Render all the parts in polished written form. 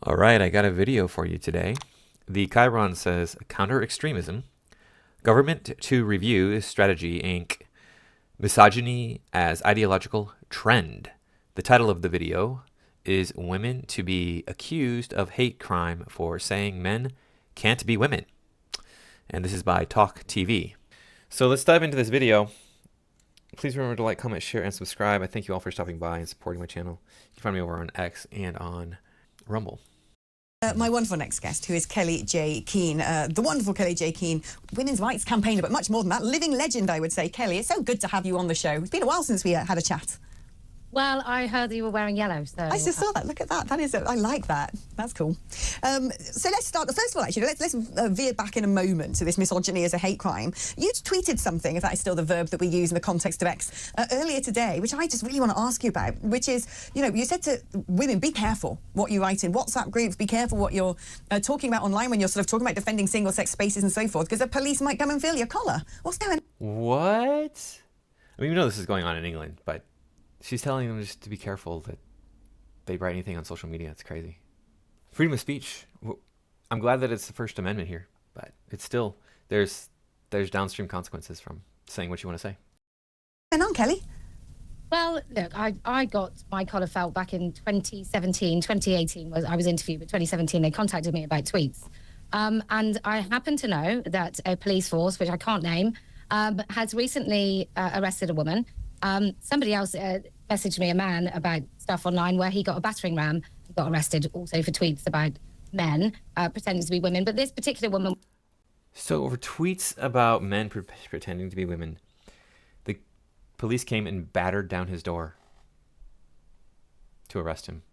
All right, I got a video for you today. The Chiron says counter-extremism, government to review strategy Inc. Misogyny as ideological trend. The title of the video is Women to be accused of hate crime for saying men can't be women. And this is by Talk TV. So let's dive into this video. Please remember to like, comment, share, and subscribe. I thank you all for stopping by and supporting my channel. You can find me over on X and on Rumble. My wonderful next guest, who is Kelly J. Keane, the wonderful Kelly J. Keane, women's rights campaigner, but much more than that, living legend, I would say. Kelly, it's so good to have you on the show. It's been a while since we had a chat. Well, I heard that you were wearing yellow, so... I just saw that. Look at that. That is... I like that. That's cool. So let's start... First of all, actually, let's veer back in a moment to this misogyny as a hate crime. You tweeted something, if that is still the verb that we use in the context of X, earlier today, which I just really want to ask you about, which is, you know, you said to women, be careful what you write in WhatsApp groups, be careful what you're talking about online when you're sort of talking about defending single-sex spaces and so forth, because the police might come and feel your collar. What's going on? What? I mean, we know this is going on in England, but... she's telling them just to be careful that they write anything on social media. It's crazy. Freedom of speech. I'm glad that it's the First Amendment here, but it's still, there's downstream consequences from saying what you want to say. And on, Kelly? Well, look, I got my collar felt back in 2017. 2018 I was interviewed, but 2017 they contacted me about tweets. And I happen to know that a police force, which I can't name, has recently arrested a woman. Somebody else messaged me, a man, about stuff online where he got a battering ram, got arrested also for tweets about men pretending to be women. But this particular woman... So over tweets about men pretending to be women, the police came and battered down his door to arrest him.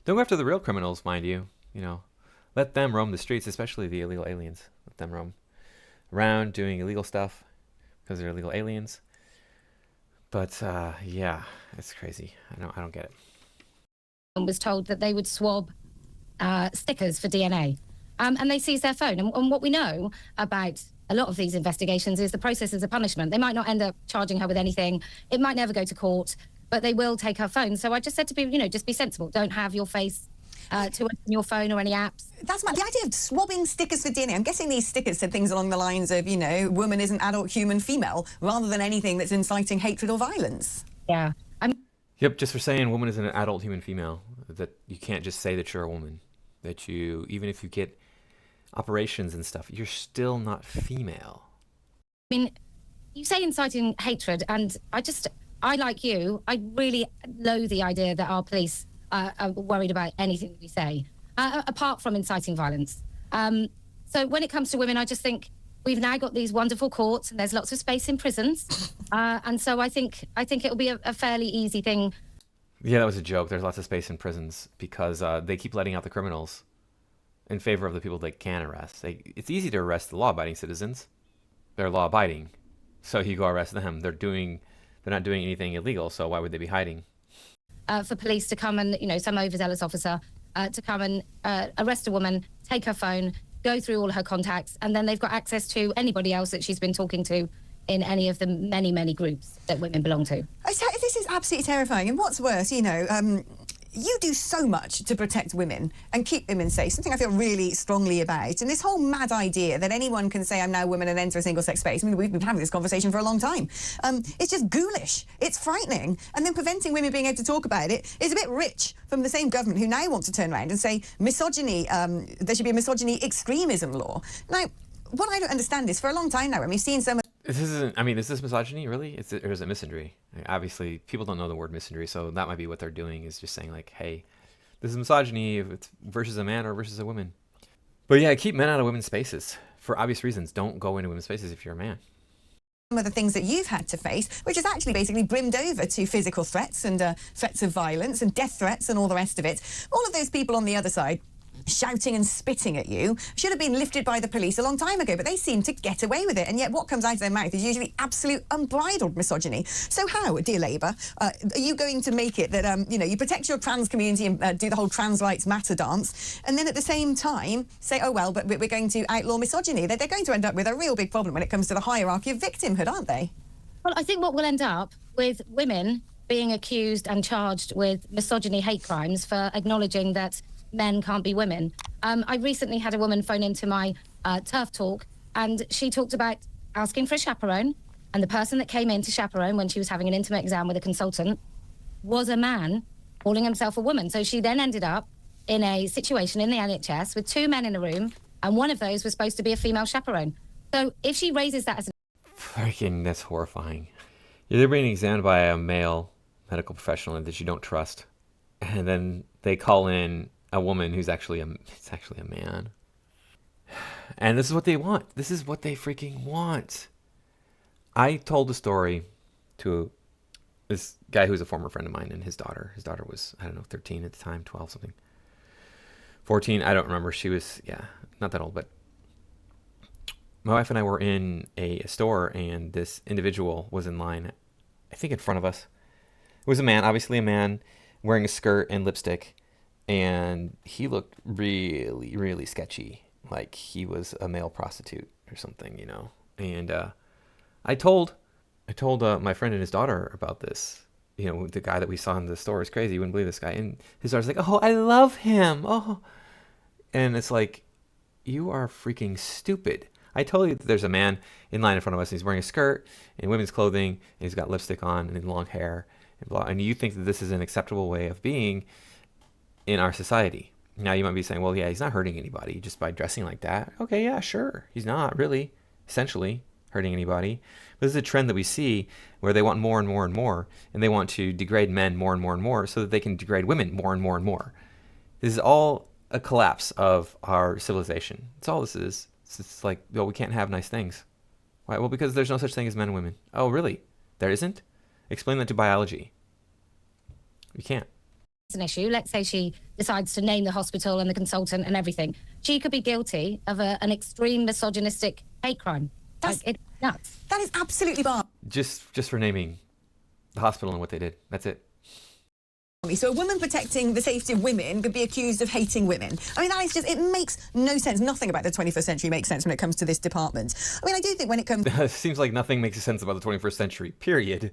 Don't go after the real criminals, mind you. You know, let them roam the streets, especially the illegal aliens. Let them roam around doing illegal stuff because they're illegal aliens. But yeah, it's crazy. I don't get it. Was told that they would swab stickers for DNA, and they seized their phone. And what we know about a lot of these investigations is the process is a punishment. They might not end up charging her with anything. It might never go to court, but they will take her phone. So I just said to people, you know, just be sensible. Don't have your face to your phone or any apps. That's mad. The idea of swabbing stickers for DNA. I'm guessing these stickers said things along the lines of, you know, woman is an adult human female, rather than anything that's inciting hatred or violence. Yeah. Yep, just for saying woman is an adult human female, that you can't just say that you're a woman. That you, even if you get operations and stuff, you're still not female. I mean, you say inciting hatred, and I like you, I really loathe the idea that our police are worried about anything that we say, apart from inciting violence. So when it comes to women, I just think we've now got these wonderful courts and there's lots of space in prisons. And so I think it'll be a fairly easy thing. Yeah, that was a joke. There's lots of space in prisons because they keep letting out the criminals in favor of the people they can arrest. It's easy to arrest the law-abiding citizens. They're law-abiding. So you go arrest them. They're not doing anything illegal, so why would they be hiding? For police to come and, you know, some overzealous officer to come and arrest a woman, take her phone, go through all her contacts, and then they've got access to anybody else that she's been talking to in any of the many, many groups that women belong to. This is absolutely terrifying. And what's worse, you know, you do so much to protect women and keep women safe, something I feel really strongly about. And this whole mad idea that anyone can say I'm now a woman and enter a single-sex space, I mean, we've been having this conversation for a long time. It's just ghoulish. It's frightening. And then preventing women being able to talk about it is a bit rich from the same government who now want to turn around and say misogyny, there should be a misogyny extremism law. Now, what I don't understand is for a long time now, and we've seen so much... Is this misogyny, really? Or is it misandry? Obviously, people don't know the word misandry, so that might be what they're doing, is just saying, like, hey, this is misogyny if it's versus a man or versus a woman. But yeah, keep men out of women's spaces for obvious reasons. Don't go into women's spaces if you're a man. Some of the things that you've had to face, which has actually basically brimmed over to physical threats and threats of violence and death threats and all the rest of it. All of those people on the other side shouting and spitting at you should have been lifted by the police a long time ago, but they seem to get away with it, and yet what comes out of their mouth is usually absolute unbridled misogyny. So how, dear Labour, are you going to make it that you know, you protect your trans community and do the whole trans rights matter dance, and then at the same time say, oh well, but we're going to outlaw misogyny? They're going to end up with a real big problem when it comes to the hierarchy of victimhood, aren't they? Well, I think what we'll end up with women being accused and charged with misogyny hate crimes for acknowledging that men can't be women. I recently had a woman phone into my turf talk, and she talked about asking for a chaperone, and the person that came in to chaperone when she was having an intimate exam with a consultant was a man calling himself a woman. So she then ended up in a situation in the NHS with 2 men in a room, and one of those was supposed to be a female chaperone. So if she raises that as Freaking, that's horrifying. You're being examined by a male medical professional that you don't trust, and then they call in a woman who's actually it's actually a man. And this is what they want. This is what they freaking want. I told a story to this guy who's a former friend of mine and his daughter. His daughter was, I don't know, 13 at the time, 12 something. 14, I don't remember. She was, not that old, but my wife and I were in a store, and this individual was in line, I think in front of us. It was a man, obviously a man, wearing a skirt and lipstick, and he looked really, really sketchy, like he was a male prostitute or something, you know. And I told my friend and his daughter about this. You know, the guy that we saw in the store is crazy. You wouldn't believe this guy. And his daughter's like, "Oh, I love him. Oh," and it's like, you are freaking stupid. I told you that there's a man in line in front of us, and he's wearing a skirt and women's clothing, and he's got lipstick on and long hair and blah. And you think that this is an acceptable way of being in our society. Now you might be saying, well, yeah, he's not hurting anybody just by dressing like that. Okay, yeah, sure. He's not really, essentially, hurting anybody. But this is a trend that we see where they want more and more and more, and they want to degrade men more and more and more so that they can degrade women more and more and more. This is all a collapse of our civilization. That's all this is. It's like, well, we can't have nice things. Why? Well, because there's no such thing as men and women. Oh, really? There isn't? Explain that to biology. You can't. an issue, let's say she decides to name the hospital and the consultant and everything, she could be guilty of an extreme misogynistic hate crime. That's nuts. That is absolutely bar. Just for naming the hospital and what they did. That's it. So a woman protecting the safety of women could be accused of hating women. I mean, that is just, it makes no sense. Nothing about the 21st century makes sense when it comes to this department. I mean, I do think when it comes... It seems like nothing makes sense about the 21st century, period.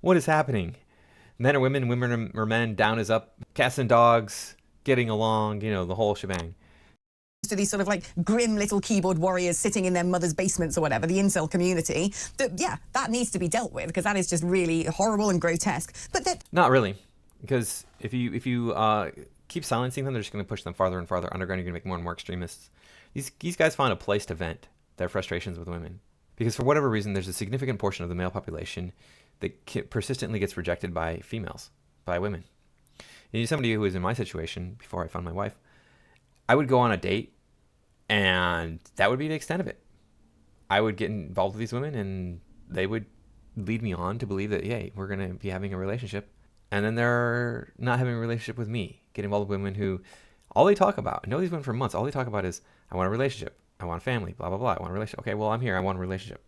What is happening? Men are women, women are men, down is up, cats and dogs, getting along, you know, the whole shebang. To these sort of like grim little keyboard warriors sitting in their mother's basements or whatever, the incel community, that needs to be dealt with, because that is just really horrible and grotesque. But that... Not really. Because if you keep silencing them, they're just going to push them farther and farther underground. You're going to make more and more extremists. These guys find a place to vent their frustrations with women. Because for whatever reason, there's a significant portion of the male population that persistently gets rejected by females, by women. And somebody who was in my situation before I found my wife, I would go on a date, and that would be the extent of it. I would get involved with these women, and they would lead me on to believe that, hey, we're going to be having a relationship. And then they're not having a relationship with me. Get involved with women who, all they talk about, I know these women for months, all they talk about is, I want a relationship. I want a family, blah, blah, blah. I want a relationship. Okay, well, I'm here. I want a relationship.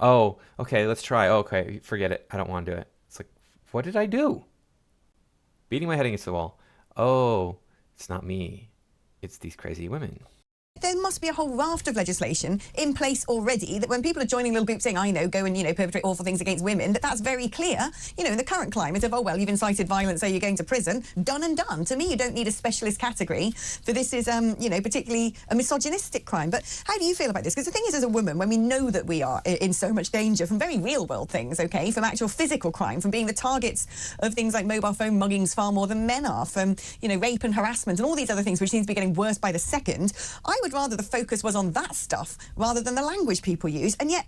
Oh, okay, let's try. Oh, okay, forget it. I don't want to do it. It's like, what did I do? Beating my head against the wall. Oh, it's not me. It's these crazy women. There must be a whole raft of legislation in place already that when people are joining little groups saying, I know, go and, perpetrate awful things against women, that's very clear, in the current climate of, oh, well, you've incited violence, so you're going to prison, done and done. To me, you don't need a specialist category for this is, particularly a misogynistic crime. But how do you feel about this? Because the thing is, as a woman, when we know that we are in so much danger from very real world things, okay, from actual physical crime, from being the targets of things like mobile phone muggings far more than men are, from, rape and harassment and all these other things which seem to be getting worse by the second, I would rather the focus was on that stuff rather than the language people use. And yet,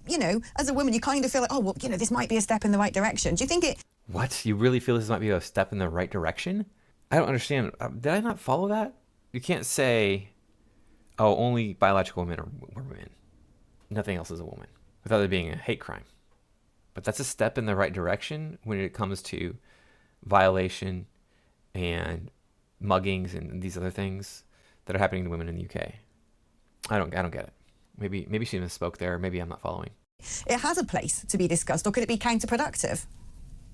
as a woman, you kind of feel like, oh, well, this might be a step in the right direction. Do you think it... What? You really feel this might be a step in the right direction? I don't understand. Did I not follow that? You can't say, oh, only biological women are women. Nothing else is a woman, without it being a hate crime. But that's a step in the right direction when it comes to violation and muggings and these other things that are happening to women in the UK. I don't get it. Maybe she misspoke there. Maybe I'm not following. It has a place to be discussed, or could it be counterproductive?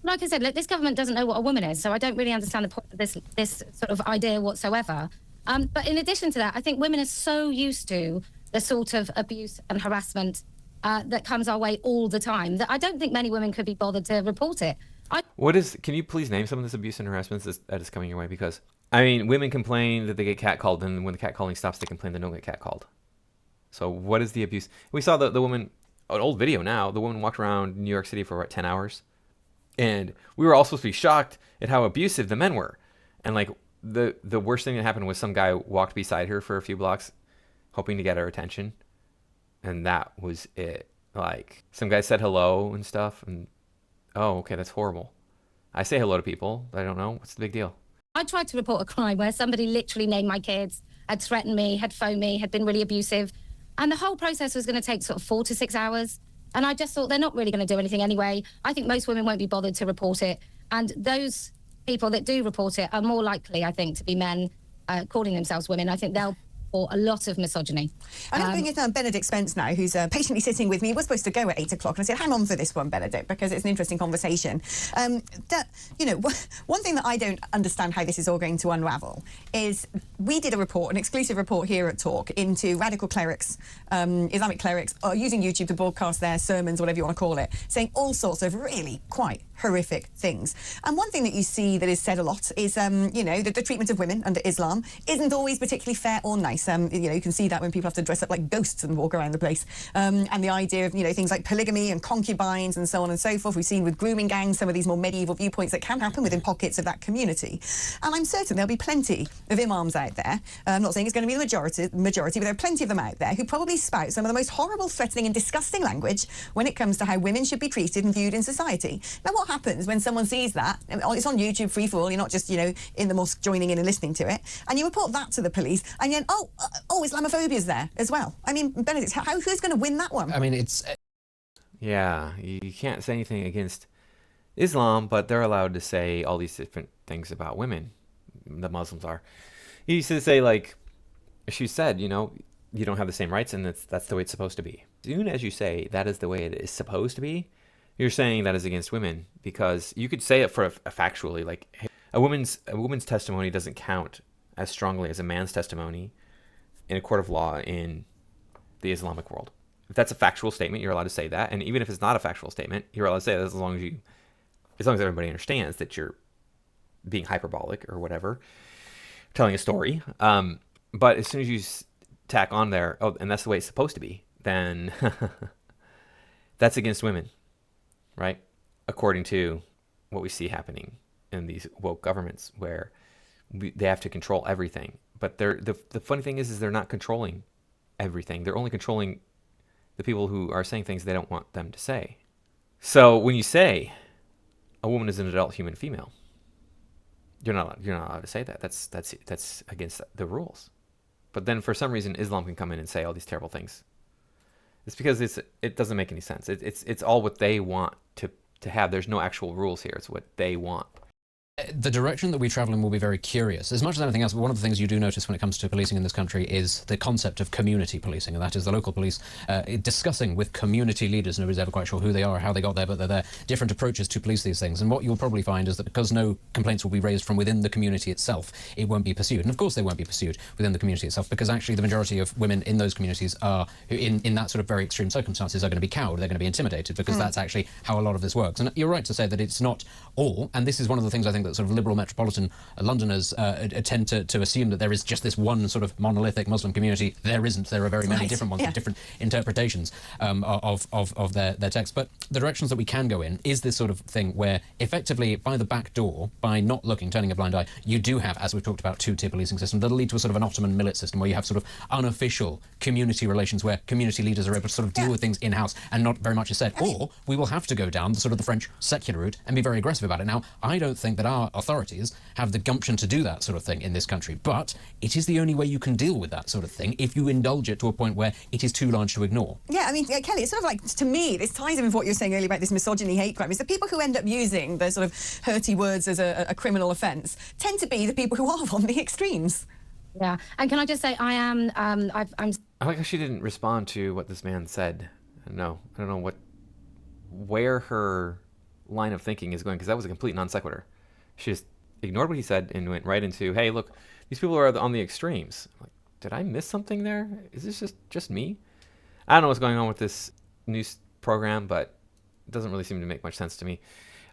Like I said, look, this government doesn't know what a woman is, so I don't really understand the point of this sort of idea whatsoever. But in addition to that, I think women are so used to the sort of abuse and harassment that comes our way all the time that I don't think many women could be bothered to report it. Can you please name some of this abuse and harassment that is coming your way? Because, I mean, women complain that they get catcalled, and when the catcalling stops, they complain they don't get catcalled. So what is the abuse? We saw the woman, an old video now, the woman walked around New York City for, 10 hours? And we were all supposed to be shocked at how abusive the men were. And, like, the worst thing that happened was some guy walked beside her for a few blocks, hoping to get her attention. And that was it. Like, some guy said hello and stuff, and, oh, okay, that's horrible. I say hello to people that I don't know. What's the big deal? I tried to report a crime where somebody literally named my kids, had threatened me, had phoned me, had been really abusive. And the whole process was going to take sort of 4 to 6 hours. And I just thought they're not really going to do anything anyway. I think most women won't be bothered to report it. And those people that do report it are more likely, I think, to be men calling themselves women. I think they'll or a lot of misogyny. I'm going to bring in Benedict Spence now, who's patiently sitting with me. We're supposed to go at 8 o'clock, and I said, hang on for this one, Benedict, because it's an interesting conversation. One thing that I don't understand how this is all going to unravel is we did a report, an exclusive report here at Talk, into radical clerics, Islamic clerics, using YouTube to broadcast their sermons, whatever you want to call it, saying all sorts of really quite horrific things. And one thing that you see that is said a lot is, that the treatment of women under Islam isn't always particularly fair or nice. You can see that when people have to dress up like ghosts and walk around the place. And the idea of, things like polygamy and concubines and so on and so forth. We've seen with grooming gangs some of these more medieval viewpoints that can happen within pockets of that community. And I'm certain there'll be plenty of imams out there. I'm not saying it's going to be the majority, but there are plenty of them out there who probably spout some of the most horrible, threatening and disgusting language when it comes to how women should be treated and viewed in society. Now, what happens when someone sees that? It's on YouTube free for all. You're not just, in the mosque joining in and listening to it. And you report that to the police, and then, Islamophobia's there as well. I mean, Benedict, who's going to win that one? I mean, it's... Yeah, you can't say anything against Islam, but they're allowed to say all these different things about women. The Muslims are. You used to say, like, she said, you don't have the same rights, and that's the way it's supposed to be. As soon as you say that is the way it is supposed to be, you're saying that is against women, because you could say it for a factually, like, hey, a woman's testimony doesn't count as strongly as a man's testimony in a court of law in the Islamic world. If that's a factual statement, you're allowed to say that, and even if it's not a factual statement, you're allowed to say that as long as everybody understands that you're being hyperbolic or whatever, telling a story. But as soon as you tack on there, and that's the way it's supposed to be, then that's against women, right? According to what we see happening in these woke governments, where they have to control everything. But the funny thing is they're not controlling everything. They're only controlling the people who are saying things they don't want them to say. So when you say a woman is an adult human female, you're not allowed to say that. That's against the rules. But then for some reason Islam can come in and say all these terrible things. It's because it doesn't make any sense. It's all what they want to have. There's no actual rules here. It's what they want. The direction that we travel in will be very curious. As much as anything else, one of the things you do notice when it comes to policing in this country is the concept of community policing, and that is the local police discussing with community leaders. Nobody's ever quite sure who they are or how they got there, but they're there. Different approaches to police these things. And what you'll probably find is that because no complaints will be raised from within the community itself, it won't be pursued. And of course they won't be pursued within the community itself, because actually the majority of women in those communities are, in that sort of very extreme circumstances, are going to be cowed, they're going to be intimidated, because that's actually how a lot of this works. And you're right to say that it's not all, and this is one of the things I think that sort of liberal metropolitan Londoners tend to assume, that there is just this one sort of monolithic Muslim community. There isn't. There are very many different ones with different interpretations of their text. But the directions that we can go in is this sort of thing where effectively by the back door, by not looking, turning a blind eye, you do have, as we've talked about, two-tier policing system that'll lead to a sort of an Ottoman millet system where you have sort of unofficial community relations where community leaders are able to sort of deal with things in-house and not very much is said. Or we will have to go down the sort of the French secular route and be very aggressive about it. Now, I don't think that our authorities have the gumption to do that sort of thing in this country, but it is the only way you can deal with that sort of thing if you indulge it to a point where it is too large to ignore. Yeah, I mean, Kelly, it's sort of like, to me, this ties in with what you were saying earlier about this misogyny, hate crime, is the people who end up using the sort of hurty words as a criminal offence tend to be the people who are on the extremes. Yeah, and can I just say, I'm... I like how she didn't respond to what this man said. No, I don't know where her line of thinking is going, because that was a complete non sequitur. She just ignored what he said and went right into, hey, look, these people are on the extremes. I'm like, did I miss something there? Is this just me? I don't know what's going on with this news program, but it doesn't really seem to make much sense to me,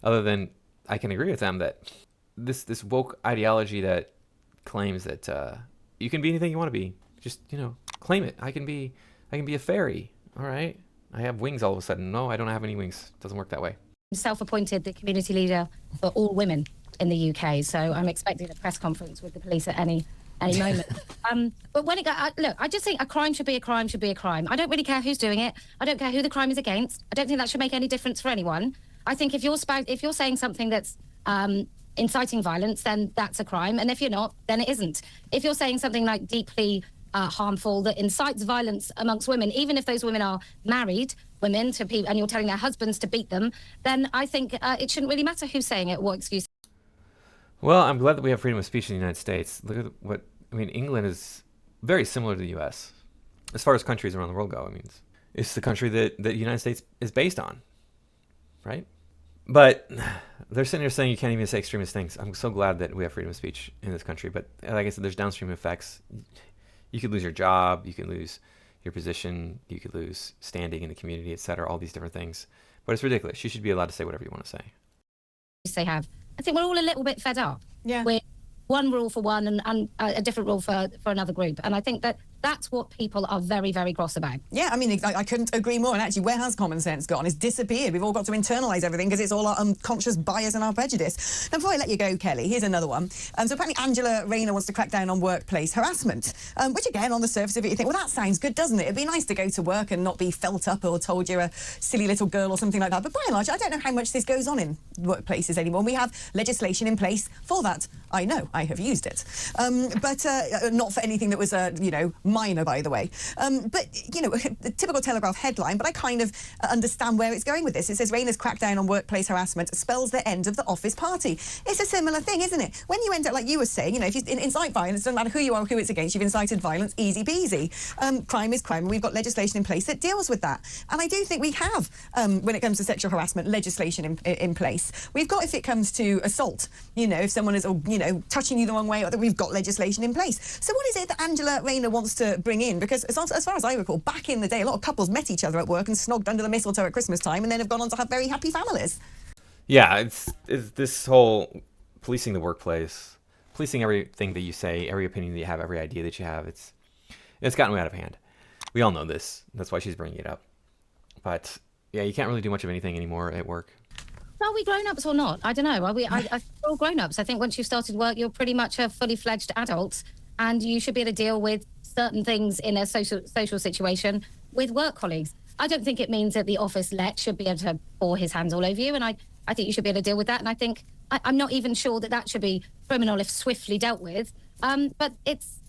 other than I can agree with them that this woke ideology that claims that you can be anything you want to be, just claim it. I can be a fairy. All right, I have wings all of a sudden. No, I don't have any wings. It doesn't work that way. Self-appointed the community leader for all women in the UK, so I'm expecting a press conference with the police at any moment. But when look, I just think a crime should be a crime should be a crime. I don't really care who's doing it. I don't care who the crime is against. I don't think that should make any difference for anyone. I think if you're saying something that's inciting violence, then that's a crime, and if you're not, then it isn't. If you're saying something like deeply harmful that incites violence amongst women, even if those women are married women to people, and you're telling their husbands to beat them, then I think it shouldn't really matter who's saying it, what excuse. Well, I'm glad that we have freedom of speech in the United States. Look at England is very similar to the U.S. as far as countries around the world go. I mean, it's the country that the United States is based on, right? But they're sitting there saying you can't even say extremist things. I'm so glad that we have freedom of speech in this country. But like I said, there's downstream effects. You could lose your job. You could lose your position. You could lose standing in the community, et cetera, all these different things. But it's ridiculous. You should be allowed to say whatever you want to say. They have. I think we're all a little bit fed up. Yeah. With one rule for one and a different rule for another group. And I think that's what people are very, very cross about. Yeah, I mean, I couldn't agree more. And actually, where has common sense gone? It's disappeared. We've all got to internalise everything because it's all our unconscious bias and our prejudice. Now, before I let you go, Kelly, here's another one. So apparently Angela Rayner wants to crack down on workplace harassment, which, again, on the surface of it, you think, well, that sounds good, doesn't it? It'd be nice to go to work and not be felt up or told you're a silly little girl or something like that. But by and large, I don't know how much this goes on in workplaces anymore. We have legislation in place for that. I know. I have used it. But not for anything that was, minor, by the way. But, the typical Telegraph headline, but I kind of understand where it's going with this. It says Rayner's crackdown on workplace harassment spells the end of the office party. It's a similar thing, isn't it? When you end up, like you were saying, if you incite violence, it doesn't matter who you are or who it's against, you've incited violence, easy peasy. Crime is crime, and we've got legislation in place that deals with that. And I do think we have, when it comes to sexual harassment, legislation in place. We've got, if it comes to assault, if someone is, touching you the wrong way, we've got legislation in place. So what is it that Angela Rayner wants to bring in? Because as far as I recall, back in the day, a lot of couples met each other at work and snogged under the mistletoe at Christmas time and then have gone on to have very happy families. Yeah, it's this whole policing the workplace, policing everything that you say, every opinion that you have, every idea that you have. It's gotten way out of hand. We all know this. That's why she's bringing it up. But yeah, you can't really do much of anything anymore at work. Are we grown-ups or not? I don't know. I think we're all grown-ups. I think once you've started work, you're pretty much a fully fledged adult, and you should be able to deal with certain things in a social situation with work colleagues. I don't think it means that the office let should be able to pour his hands all over you, and I think you should be able to deal with that. And I think I'm not even sure that should be criminal if swiftly dealt with. But it's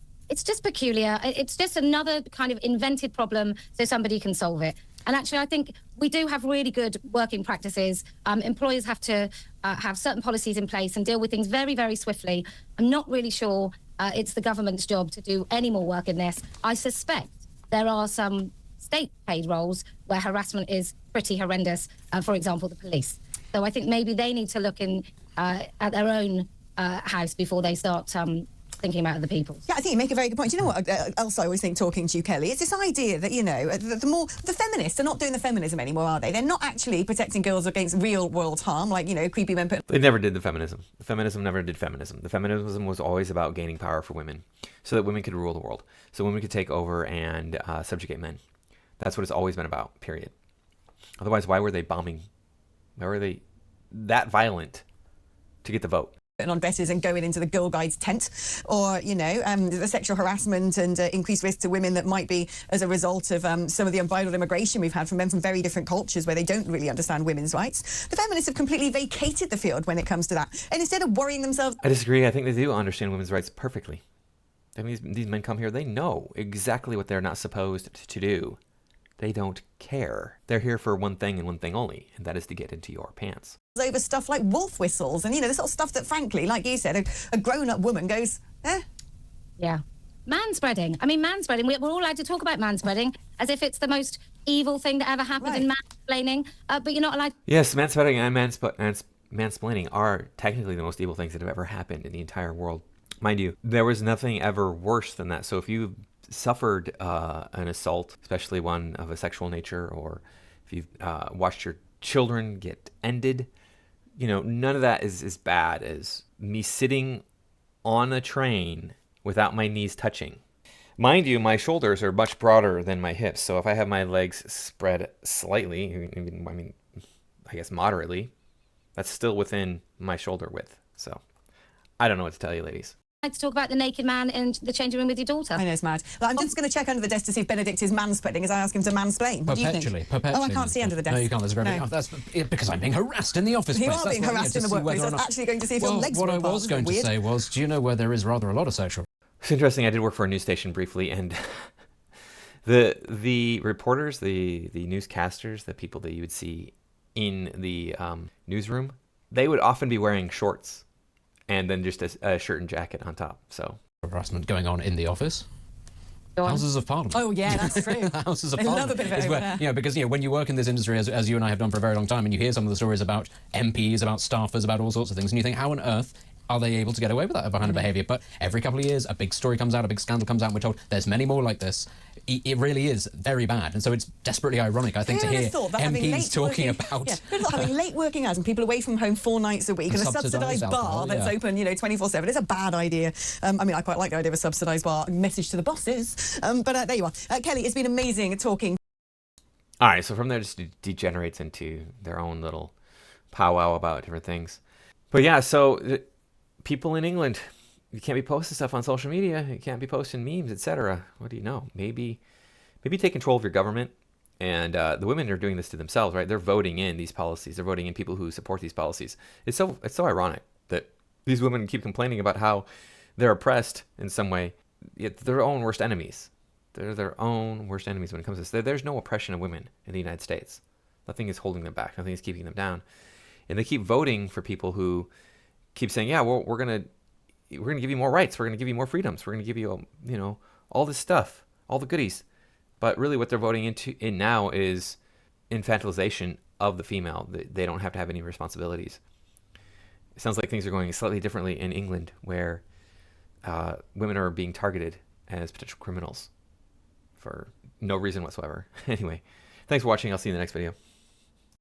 just peculiar. It's just another kind of invented problem so somebody can solve it. And actually, I think we do have really good working practices. Employers have to have certain policies in place and deal with things very, very swiftly. I'm not really sure it's the government's job to do any more work in this. I suspect there are some state-paid roles where harassment is pretty horrendous, for example, the police. So I think maybe they need to look at their own house before they start thinking about other people. Yeah, I think you make a very good point. Do you know what else I always think talking to you, Kelly? It's this idea that, the feminists are not doing the feminism anymore, are they? They're not actually protecting girls against real world harm, like, creepy men They never did the feminism. The feminism never did feminism. The feminism was always about gaining power for women so that women could rule the world, so women could take over and subjugate men. That's what it's always been about, period. Otherwise, why were they bombing? Why were they that violent to get the vote? On betters and going into the Girl Guides tent, or the sexual harassment and increased risk to women that might be as a result of some of the unbridled immigration we've had from men from very different cultures where they don't really understand women's rights. The feminists have completely vacated the field when it comes to that, and instead of worrying themselves... I disagree. I think they do understand women's rights perfectly. I mean, these men come here, they know exactly what they're not supposed to do. They don't care. They're here for one thing and one thing only, and that is to get into your pants. Over stuff like wolf whistles and, the sort of stuff that, frankly, like you said, a grown-up woman goes, eh? Yeah. Manspreading. I mean, manspreading. We're all allowed to talk about manspreading as if it's the most evil thing that ever happened in mansplaining, but you're not allowed... Yes, manspreading and mansplaining are technically the most evil things that have ever happened in the entire world. Mind you, there was nothing ever worse than that. So if you suffered an assault, especially one of a sexual nature, or if you've watched your children get ended, none of that is as bad as me sitting on a train without my knees touching. Mind you, my shoulders are much broader than my hips, so if I have my legs spread slightly, I guess moderately, that's still within my shoulder width. So I don't know what to tell you, ladies. To talk about the naked man in the changing room with your daughter. I know, it's mad. Well, I'm just going to check under the desk to see if Benedict is mansplaining as I ask him to mansplain. What do you think? Perpetually. Oh, I can't see under the desk. No, you can't. That's very that's because I'm being harassed in the office You place. are being harassed in the workplace. I was actually going to see if your legs were apart. What I was going to say was, do you know where there is rather a lot of sexual... It's interesting. I did work for a news station briefly, and the reporters, the newscasters, the people that you would see in the newsroom, they would often be wearing shorts and then just a shirt and jacket on top. So harassment going on in the office. Houses of Parliament. Oh yeah, that's true. Houses of I Parliament. love a bit of it over there. Because when you work in this industry, as you and I have done for a very long time, and you hear some of the stories about MPs, about staffers, about all sorts of things, and you think, how on earth are they able to get away with that kind of behaviour? But every couple of years, a big story comes out, a big scandal comes out, and we're told there's many more like this. It really is very bad, and so it's desperately ironic, I think, to hear MPs talking about... having late working hours and people away from home 4 nights a week and a subsidised bar that's open, 24/7. It's a bad idea. I quite like the idea of a subsidised bar. Message to the bosses. But there you are. Kelly, it's been amazing talking. All right, so from there, it just degenerates into their own little powwow about different things. But yeah, so people in England, you can't be posting stuff on social media. You can't be posting memes, etc. What do you know? Maybe take control of your government. And the women are doing this to themselves, right? They're voting in these policies. They're voting in people who support these policies. It's so ironic that these women keep complaining about how they're oppressed in some way. Yet they're their own worst enemies. They're their own worst enemies when it comes to this. There's no oppression of women in the United States. Nothing is holding them back. Nothing is keeping them down. And they keep voting for people who keep saying, yeah, well, we're gonna give you more rights. We're gonna give you more freedoms. We're gonna give you, all this stuff, all the goodies. But really, what they're voting in now is infantilization of the female. They don't have to have any responsibilities. It sounds like things are going slightly differently in England, where women are being targeted as potential criminals for no reason whatsoever. Anyway, thanks for watching. I'll see you in the next video.